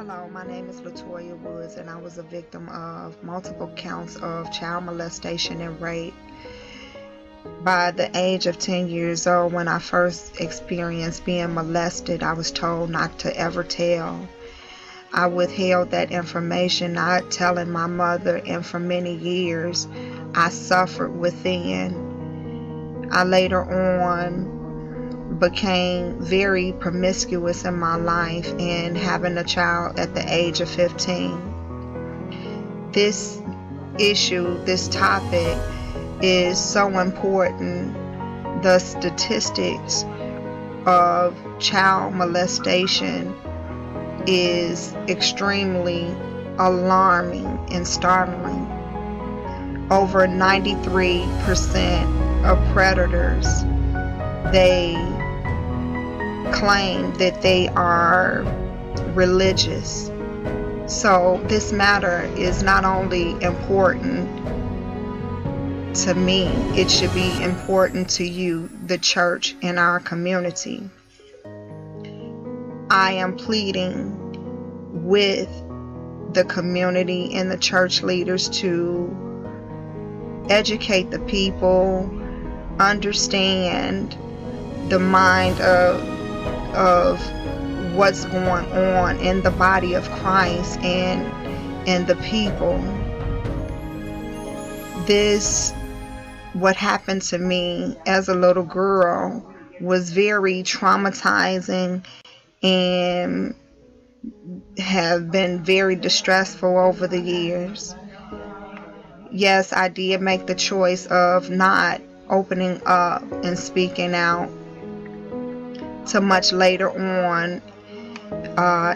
Hello, my name is Latoya Woods, and I was a victim of multiple counts of child molestation and rape. By the age of 10 years old, when I first experienced being molested, I was told not to ever tell. I withheld that information, not telling my mother, and for many years, I suffered within. I later on became very promiscuous in my life and having a child at the age of 15. This issue, this topic is so important. The statistics of child molestation is extremely alarming and startling. Over 93% of predators, they claim that they are religious. So this matter is not only important to me, it should be important to you, the church, and our community. I am pleading with the community and the church leaders to educate the people, understand the mind of what's going on in the body of Christ and the people. What happened to me as a little girl was very traumatizing and have been very distressful over the years. Yes, I did make the choice of not opening up and speaking out till much later on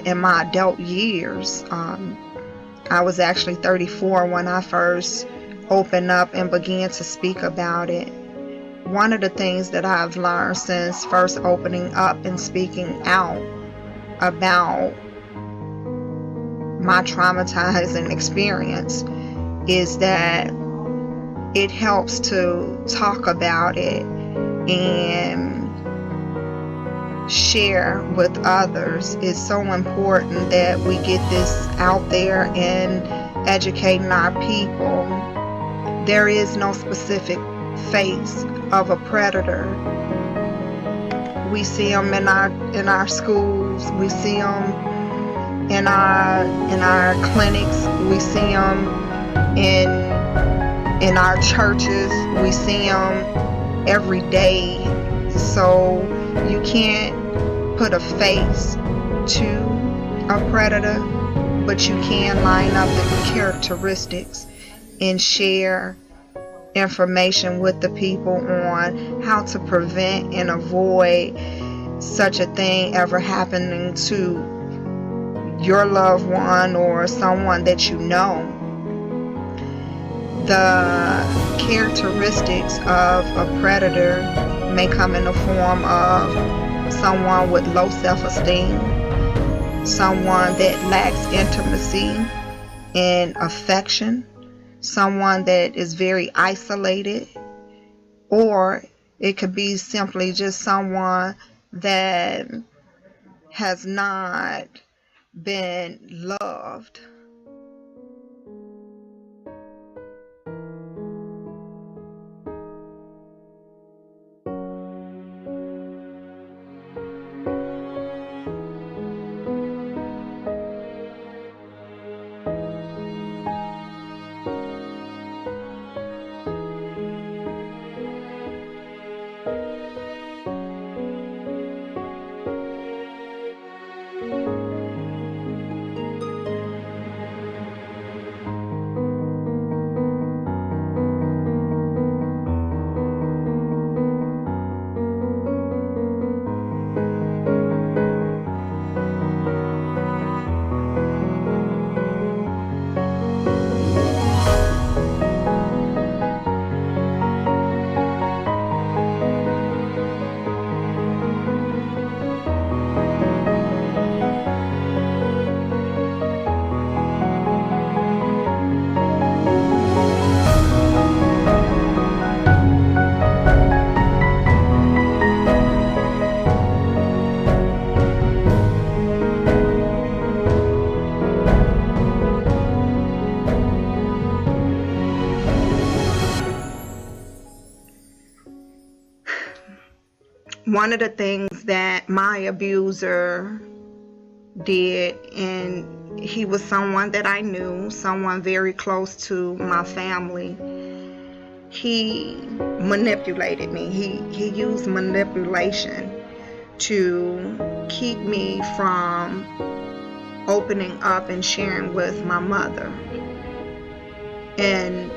in my adult years. I was actually 34 when I first opened up and began to speak about it. One of the things that I've learned since first opening up and speaking out about my traumatizing experience is that it helps to talk about it and share with others. It's so important that we get this out there and educating our people. There is no specific face of a predator. We see them in our schools. We see them in our clinics. We see them in our churches. We see them every day. So you can't put a face to a predator, but you can line up the characteristics and share information with the people on how to prevent and avoid such a thing ever happening to your loved one or someone that you know. The characteristics of a predator may come in the form of someone with low self-esteem, someone that lacks intimacy and affection, someone that is very isolated, or it could be simply just someone that has not been loved. one of the things that my abuser did, and he was someone that I knew, someone very close to my family, he manipulated me. He used manipulation to keep me from opening up and sharing with my mother. And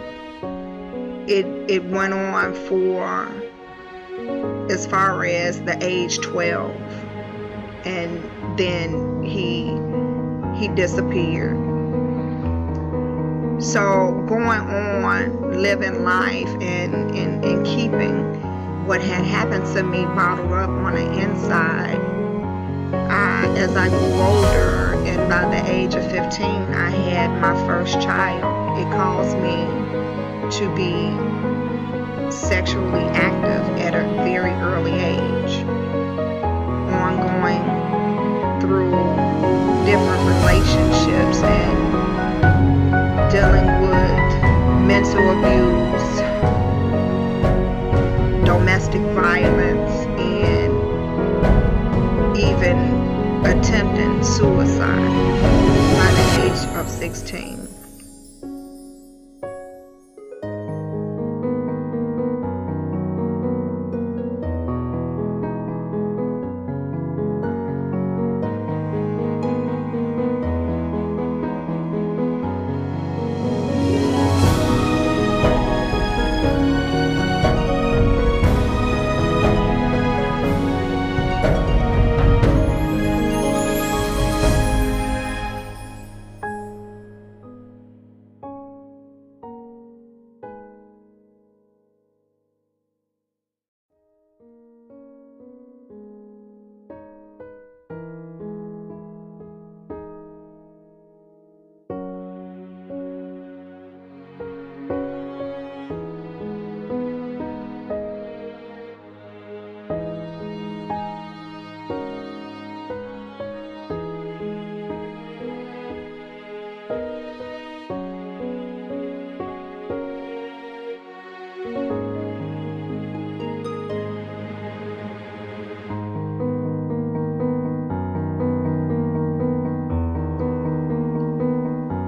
it went on for as far as the age 12, and then he disappeared. So going on, living life and keeping what had happened to me bottled up on the inside, as I grew older, and by the age of 15, I had my first child. It caused me to be sexually active at a very early age, ongoing through different relationships and dealing with mental abuse, domestic violence, and even attempting suicide by the age of 16.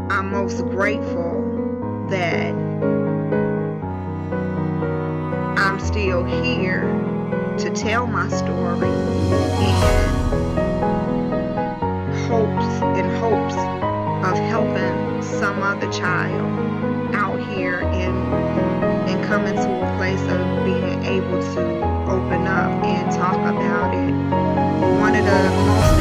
I'm most grateful that I'm still here to tell my story, in hopes of helping some other child out here and coming to a place of being able to open up and talk about it. One of the most